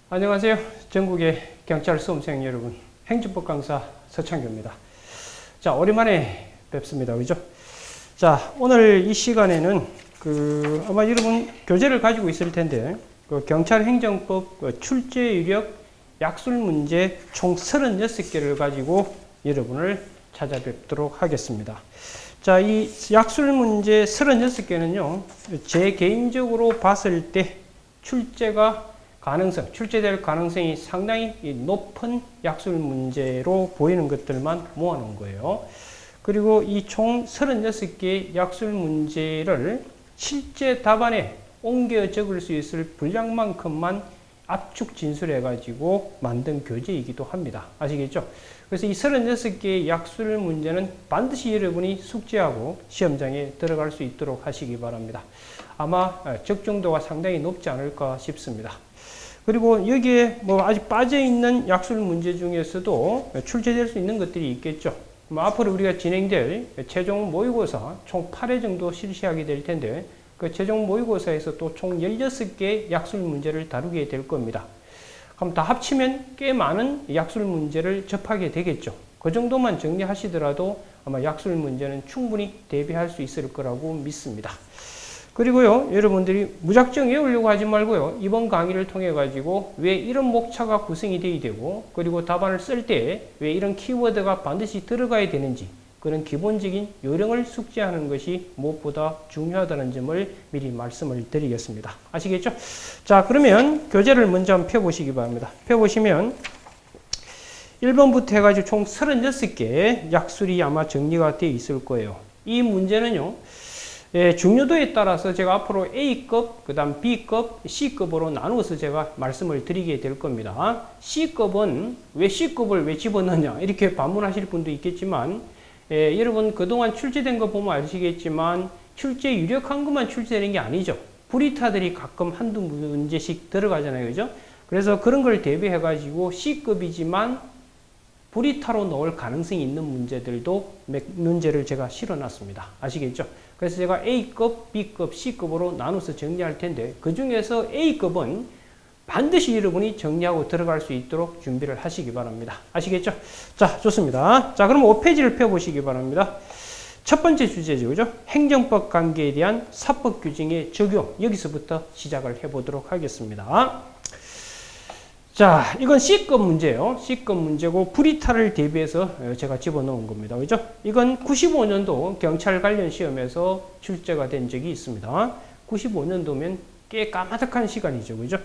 안녕하세요. 전국의 경찰 수험생 여러분, 행정법 강사 서창규입니다. 자, 오랜만에 뵙습니다. 그죠? 자, 오늘 이 시간에는 아마 여러분 교재를 가지고 있을 텐데, 경찰 행정법 출제 유력 약술 문제 총 36개를 가지고 여러분을 찾아뵙도록 하겠습니다. 자, 이 약술 문제 36개는요, 제 개인적으로 봤을 때 출제될 가능성이 상당히 높은 약술 문제로 보이는 것들만 모아놓은 거예요. 그리고 이 총 36개의 약술 문제를 실제 답안에 옮겨 적을 수 있을 분량만큼만 압축 진술해가지고 만든 교재이기도 합니다. 아시겠죠? 그래서 이 36개의 약술 문제는 반드시 여러분이 숙지하고 시험장에 들어갈 수 있도록 하시기 바랍니다. 아마 적중도가 상당히 높지 않을까 싶습니다. 그리고 여기에 아직 빠져있는 약술 문제 중에서도 출제될 수 있는 것들이 있겠죠. 앞으로 우리가 진행될 최종 모의고사 총 8회 정도 실시하게 될 텐데, 그 최종 모의고사에서 또 총 16개의 약술 문제를 다루게 될 겁니다. 그럼 다 합치면 꽤 많은 약술 문제를 접하게 되겠죠. 그 정도만 정리하시더라도 아마 약술 문제는 충분히 대비할 수 있을 거라고 믿습니다. 그리고요, 여러분들이 무작정 외우려고 하지 말고요, 이번 강의를 통해 가지고 왜 이런 목차가 구성이 되어야 되고, 그리고 답안을 쓸 때 왜 이런 키워드가 반드시 들어가야 되는지, 그런 기본적인 요령을 숙지하는 것이 무엇보다 중요하다는 점을 미리 말씀을 드리겠습니다. 아시겠죠? 자, 그러면 교재를 먼저 한번 펴보시기 바랍니다. 펴보시면 1번부터 해가지고 총 36개 약술이 아마 정리가 되어 있을 거예요. 이 문제는요, 중요도에 따라서 제가 앞으로 A급, 그 다음 B급, C급으로 나누어서 제가 말씀을 드리게 될 겁니다. C급은 왜 C급을 왜 집어넣냐 이렇게 반문하실 분도 있겠지만, 여러분 그동안 출제된 거 보면 아시겠지만 출제 유력한 것만 출제되는 게 아니죠. 불이타들이 가끔 한두 문제씩 들어가잖아요. 그죠? 그래서 그런 걸 대비해 가지고 C급이지만 불이타로 넣을 가능성이 있는 문제들도 몇 문제를 제가 실어놨습니다. 아시겠죠? 그래서 제가 A급, B급, C급으로 나눠서 정리할 텐데, 그 중에서 A급은 반드시 여러분이 정리하고 들어갈 수 있도록 준비를 하시기 바랍니다. 아시겠죠? 자, 좋습니다. 자, 그럼 5페이지를 펴보시기 바랍니다. 첫 번째 주제죠. 그죠? 행정법 관계에 대한 사법 규정의 적용. 여기서부터 시작을 해보도록 하겠습니다. 자, 이건 C급 문제예요. C급 문제고 불이타를 대비해서 제가 집어넣은 겁니다. 그죠? 이건 95년도 경찰 관련 시험에서 출제가 된 적이 있습니다. 95년도면 꽤 까마득한 시간이죠. 그죠?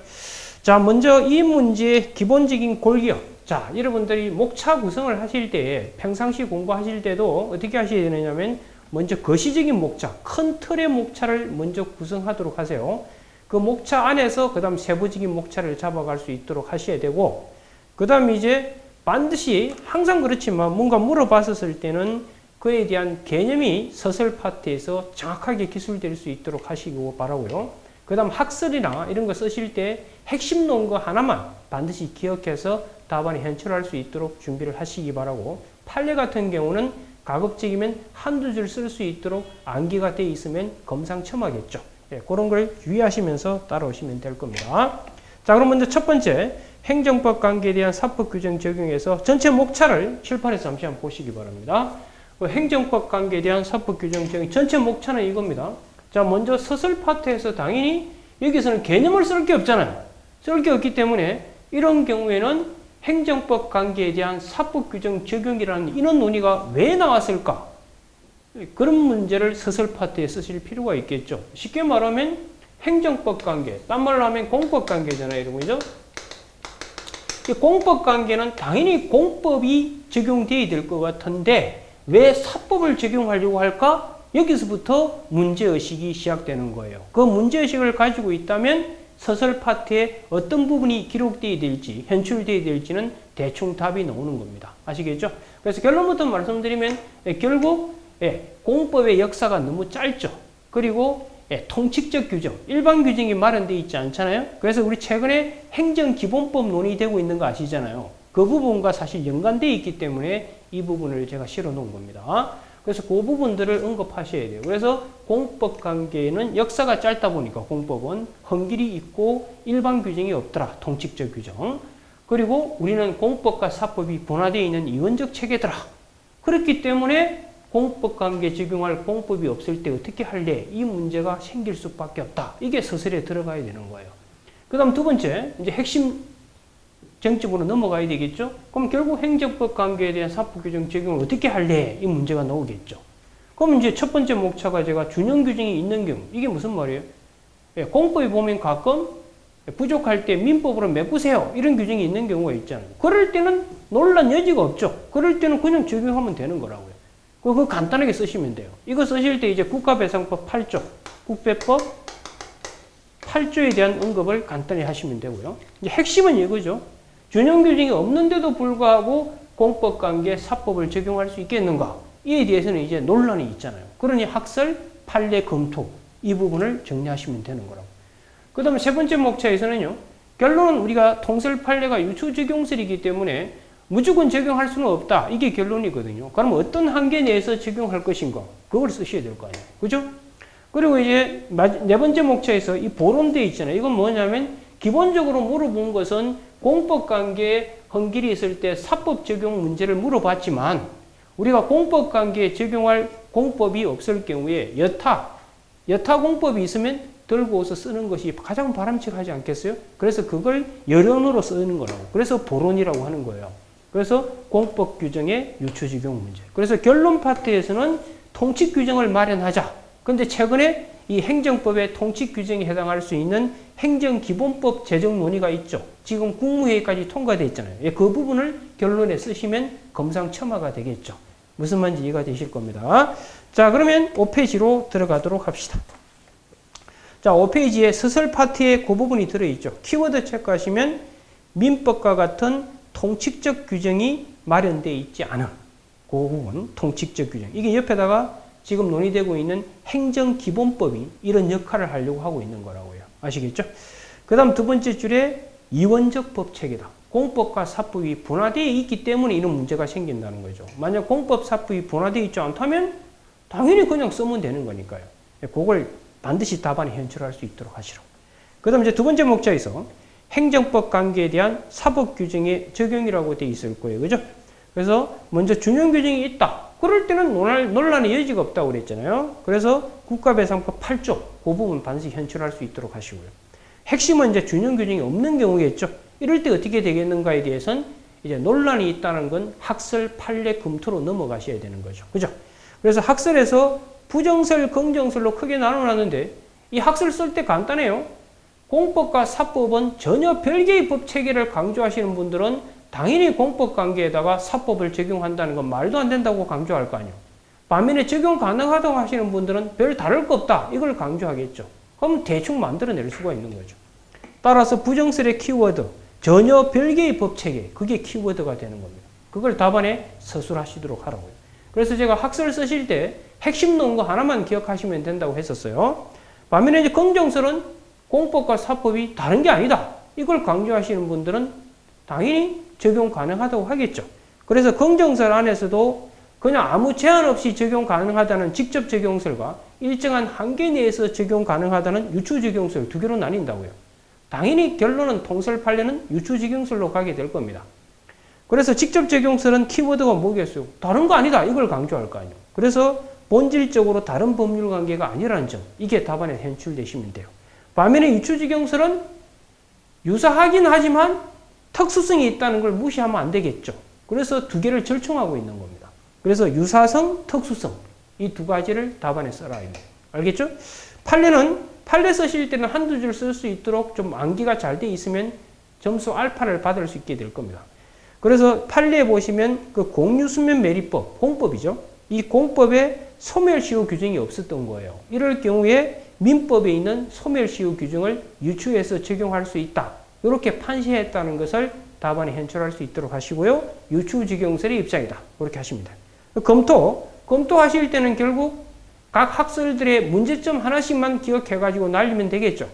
자, 먼저 이 문제의 기본적인 골기요. 자, 여러분들이 목차 구성을 하실 때, 평상시 공부하실 때도 어떻게 하셔야 되느냐면, 먼저 거시적인 목차, 큰 틀의 목차를 먼저 구성하도록 하세요. 그 목차 안에서 그 다음 세부적인 목차를 잡아갈 수 있도록 하셔야 되고, 그 다음 이제 반드시 항상 그렇지만 뭔가 물어봤었을 때는 그에 대한 개념이 서술 파트에서 정확하게 기술될 수 있도록 하시고 바라고요. 그 다음 학설이나 이런 거 쓰실 때 핵심 논거 하나만 반드시 기억해서 답안에 현출할 수 있도록 준비를 하시기 바라고, 판례 같은 경우는 가급적이면 한두 줄 쓸 수 있도록 암기가 되어 있으면 검상첨화겠죠. 그런 걸 유의하시면서 따라오시면 될 겁니다. 자, 그럼 먼저 첫 번째 행정법 관계에 대한 사법 규정 적용에서 전체 목차를 칠판에서 잠시 한번 보시기 바랍니다. 행정법 관계에 대한 사법 규정 적용 전체 목차는 이겁니다. 자, 먼저 서술 파트에서 당연히 여기서는 개념을 쓸 게 없잖아요. 쓸 게 없기 때문에 이런 경우에는 행정법 관계에 대한 사법 규정 적용이라는 이런 논의가 왜 나왔을까? 그런 문제를 서술 파트에 쓰실 필요가 있겠죠. 쉽게 말하면 행정법 관계, 딴 말로 하면 공법 관계잖아요. 여러분이죠? 이 공법 관계는 당연히 공법이 적용돼야 될 것 같은데 왜 사법을 적용하려고 할까? 여기서부터 문제의식이 시작되는 거예요. 그 문제의식을 가지고 있다면 서술 파트에 어떤 부분이 기록돼야 될지, 현출돼야 될지는 대충 답이 나오는 겁니다. 아시겠죠? 그래서 결론부터 말씀드리면 결국 공법의 역사가 너무 짧죠. 그리고 통칙적 규정, 일반 규정이 마련되어 있지 않잖아요. 그래서 우리 최근에 행정기본법 논의되고 있는 거 아시잖아요. 그 부분과 사실 연관되어 있기 때문에 이 부분을 제가 실어 놓은 겁니다. 그래서 그 부분들을 언급하셔야 돼요. 그래서 공법 관계는 역사가 짧다 보니까 공법은 헌길이 있고 일반 규정이 없더라. 통칙적 규정. 그리고 우리는 공법과 사법이 분화되어 있는 이원적 체계더라. 그렇기 때문에 공법 관계 적용할 공법이 없을 때 어떻게 할래? 이 문제가 생길 수밖에 없다. 이게 서술에 들어가야 되는 거예요. 그 다음 두 번째, 이제 핵심 쟁점으로 넘어가야 되겠죠? 그럼 결국 행정법 관계에 대한 사법 규정 적용을 어떻게 할래? 이 문제가 나오겠죠. 그럼 이제 첫 번째 목차가 제가 준용 규정이 있는 경우, 이게 무슨 말이에요? 예, 공법에 보면 가끔 부족할 때 민법으로 메꾸세요. 이런 규정이 있는 경우가 있잖아요. 그럴 때는 논란 여지가 없죠. 그럴 때는 그냥 적용하면 되는 거라고요. 그거 간단하게 쓰시면 돼요. 이거 쓰실 때 이제 국가배상법 8조, 국배법 8조에 대한 언급을 간단히 하시면 되고요. 이제 핵심은 이거죠. 준용 규정이 없는데도 불구하고 공법 관계 사법을 적용할 수 있겠는가? 이에 대해서는 이제 논란이 있잖아요. 그러니 학설, 판례, 검토 이 부분을 정리하시면 되는 거라고. 그 다음에 세 번째 목차에서는요. 결론은 우리가 통설 판례가 유추적용설이기 때문에 무조건 적용할 수는 없다. 이게 결론이거든요. 그럼 어떤 한계 내에서 적용할 것인가? 그걸 쓰셔야 될 거 아니에요. 그죠? 그리고 이제 네 번째 목차에서 이 보론대 있잖아요. 이건 뭐냐면 기본적으로 물어본 것은 공법관계에 헌길이 있을 때 사법 적용 문제를 물어봤지만 우리가 공법관계에 적용할 공법이 없을 경우에 여타 공법이 있으면 들고 와서 쓰는 것이 가장 바람직하지 않겠어요? 그래서 그걸 여론으로 쓰는 거라고. 그래서 보론이라고 하는 거예요. 그래서 공법 규정의 유추 적용 문제. 그래서 결론 파트에서는 통칙 규정을 마련하자. 근데 최근에 이 행정법의 통칙 규정에 해당할 수 있는 행정기본법 제정 논의가 있죠. 지금 국무회의까지 통과되어 있잖아요. 그 부분을 결론에 쓰시면 검상첨화가 되겠죠. 무슨 말인지 이해가 되실 겁니다. 자, 그러면 5페이지로 들어가도록 합시다. 자, 5페이지에 서설 파트에 그 부분이 들어있죠. 키워드 체크하시면 민법과 같은 통칙적 규정이 마련되어 있지 않은 그 부분, 통칙적 규정. 이게 옆에다가 지금 논의되고 있는 행정기본법이 이런 역할을 하려고 하고 있는 거라고요. 아시겠죠? 그 다음 두 번째 줄에 이원적 법체계다. 공법과 사법이 분화되어 있기 때문에 이런 문제가 생긴다는 거죠. 만약 공법, 사법이 분화되어 있지 않다면 당연히 그냥 쓰면 되는 거니까요. 그걸 반드시 답안에 현출할 수 있도록 하시라고. 그 다음 이제 두 번째 목차에서 행정법 관계에 대한 사법 규정의 적용이라고 되어 있을 거예요. 그죠? 그래서 먼저 준용 규정이 있다. 그럴 때는 논란의 여지가 없다고 그랬잖아요. 그래서 국가배상법 8조 그 부분 반드시 현출할 수 있도록 하시고요. 핵심은 이제 준용 규정이 없는 경우겠죠. 이럴 때 어떻게 되겠는가에 대해서는 이제 논란이 있다는 건 학설, 판례, 검토로 넘어가셔야 되는 거죠. 그죠? 그래서 학설에서 부정설, 긍정설로 크게 나눠놨는데 이 학설 쓸 때 간단해요. 공법과 사법은 전혀 별개의 법 체계를 강조하시는 분들은 당연히 공법 관계에다가 사법을 적용한다는 건 말도 안 된다고 강조할 거 아니에요. 반면에 적용 가능하다고 하시는 분들은 별 다를 거 없다. 이걸 강조하겠죠. 그럼 대충 만들어낼 수가 있는 거죠. 따라서 부정설의 키워드, 전혀 별개의 법 체계, 그게 키워드가 되는 겁니다. 그걸 답안에 서술하시도록 하라고요. 그래서 제가 학설 쓰실 때 핵심 논거 하나만 기억하시면 된다고 했었어요. 반면에 이제 긍정설은 공법과 사법이 다른 게 아니다. 이걸 강조하시는 분들은 당연히 적용 가능하다고 하겠죠. 그래서 긍정설 안에서도 그냥 아무 제한 없이 적용 가능하다는 직접 적용설과 일정한 한계 내에서 적용 가능하다는 유추 적용설 두 개로 나뉜다고요. 당연히 결론은 통설 판례는 유추 적용설로 가게 될 겁니다. 그래서 직접 적용설은 키워드가 뭐겠어요? 다른 거 아니다. 이걸 강조할 거 아니에요. 그래서 본질적으로 다른 법률 관계가 아니라는 점, 이게 답안에 현출되시면 돼요. 반면에 유추 적용설은 유사하긴 하지만 특수성이 있다는 걸 무시하면 안 되겠죠. 그래서 두 개를 절충하고 있는 겁니다. 그래서 유사성, 특수성 이 두 가지를 답안에 써라. 알겠죠? 판례 쓰실 때는 한두 줄 쓸 수 있도록 좀 암기가 잘 돼 있으면 점수 알파를 받을 수 있게 될 겁니다. 그래서 판례에 보시면 그 공유수면 매립법, 공법이죠. 이 공법에 소멸시효 규정이 없었던 거예요. 이럴 경우에 민법에 있는 소멸시효 규정을 유추해서 적용할 수 있다. 이렇게 판시했다는 것을 답안에 현출할 수 있도록 하시고요. 유추적용설의 입장이다. 그렇게 하십니다. 검토하실 때는 결국 각 학설들의 문제점 하나씩만 기억해가지고 날리면 되겠죠.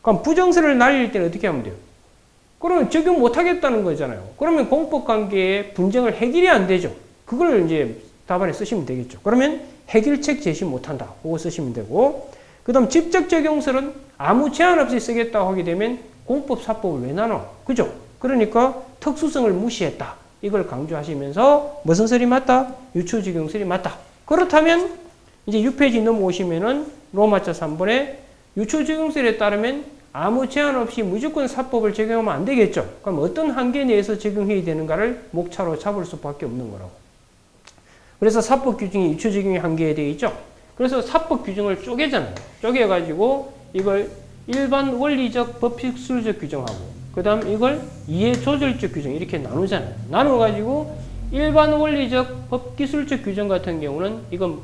그럼 부정설을 날릴 때는 어떻게 하면 돼요? 그러면 적용 못하겠다는 거잖아요. 그러면 공법관계의 분쟁을 해결이 안 되죠. 그걸 이제 답안에 쓰시면 되겠죠. 그러면 해결책 제시 못한다. 그거 쓰시면 되고, 그 다음 직접 적용설은 아무 제한 없이 쓰겠다고 하게 되면 공법, 사법을 왜 나눠? 그죠? 그러니까 특수성을 무시했다. 이걸 강조하시면서 무슨 설이 맞다? 유추적용설이 맞다. 그렇다면 이제 6페이지 넘어오시면은 로마자 3번에 유추적용설에 따르면 아무 제한 없이 무조건 사법을 적용하면 안 되겠죠. 그럼 어떤 한계 내에서 적용해야 되는가를 목차로 잡을 수밖에 없는 거라고. 그래서 사법 규정이 유추적용의 한계에 되어 있죠. 그래서 사법 규정을 쪼개잖아요. 쪼개가지고 이걸 일반 원리적 법칙술적 규정하고 그 다음 이걸 이해조절적 규정 이렇게 나누잖아요. 나눠가지고 일반 원리적 법기술적 규정 같은 경우는 이건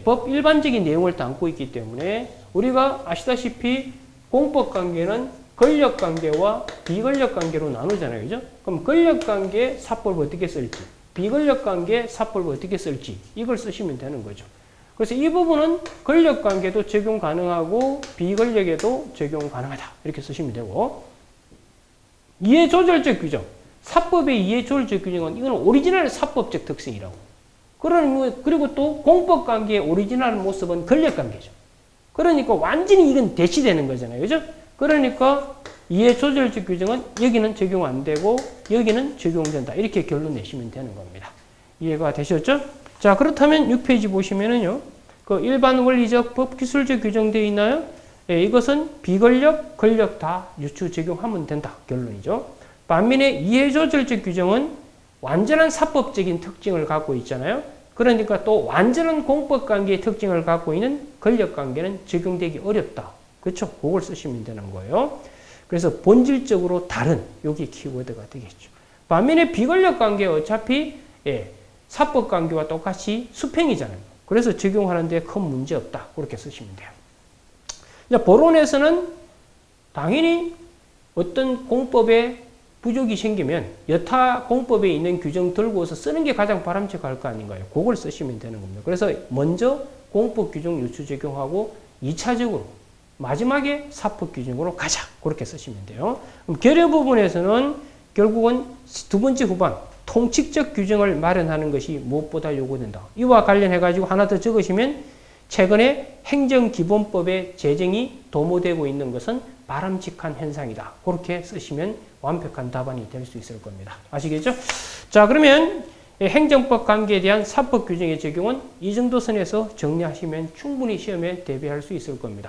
법 일반적인 내용을 담고 있기 때문에 우리가 아시다시피 공법관계는 권력관계와 비권력관계로 나누잖아요. 그죠? 그럼 권력관계 사법을 어떻게 쓸지 비권력관계 사법을 어떻게 쓸지 이걸 쓰시면 되는 거죠. 그래서 이 부분은 권력관계도 적용 가능하고 비권력에도 적용 가능하다. 이렇게 쓰시면 되고 이해조절적 규정 사법의 이해조절적 규정은 이건 오리지널 사법적 특성이라고. 그리고 또 공법관계의 오리지널 모습은 권력관계죠. 그러니까 완전히 이건 대치되는 거잖아요. 그죠? 그러니까 이해조절적 규정은 여기는 적용 안 되고 여기는 적용된다. 이렇게 결론 내시면 되는 겁니다. 이해가 되셨죠? 자, 그렇다면 6페이지 보시면은요. 그 일반 원리적 법기술적 규정되어 있나요? 예, 이것은 비권력, 권력 다 유추 적용하면 된다. 결론이죠. 반면에 이해조절적 규정은 완전한 사법적인 특징을 갖고 있잖아요. 그러니까 또 완전한 공법관계의 특징을 갖고 있는 권력관계는 적용되기 어렵다. 그렇죠? 그걸 쓰시면 되는 거예요. 그래서 본질적으로 다른 여기 키워드가 되겠죠. 반면에 비권력관계 어차피 사법관계와 똑같이 수평이잖아요. 그래서 적용하는 데 큰 문제 없다. 그렇게 쓰시면 돼요. 이제 본론에서는 당연히 어떤 공법에 부족이 생기면 여타 공법에 있는 규정 들고서 쓰는 게 가장 바람직할 거 아닌가요? 그걸 쓰시면 되는 겁니다. 그래서 먼저 공법 규정 유추 적용하고 2차적으로 마지막에 사법 규정으로 가자. 그렇게 쓰시면 돼요. 그럼 결여 부분에서는 결국은 두 번째 후반 통칙적 규정을 마련하는 것이 무엇보다 요구된다. 이와 관련해가지고 하나 더 적으시면 최근에 행정기본법의 제정이 도모되고 있는 것은 바람직한 현상이다. 그렇게 쓰시면 완벽한 답안이 될 수 있을 겁니다. 아시겠죠? 자, 그러면 행정법 관계에 대한 사법 규정의 적용은 이 정도 선에서 정리하시면 충분히 시험에 대비할 수 있을 겁니다.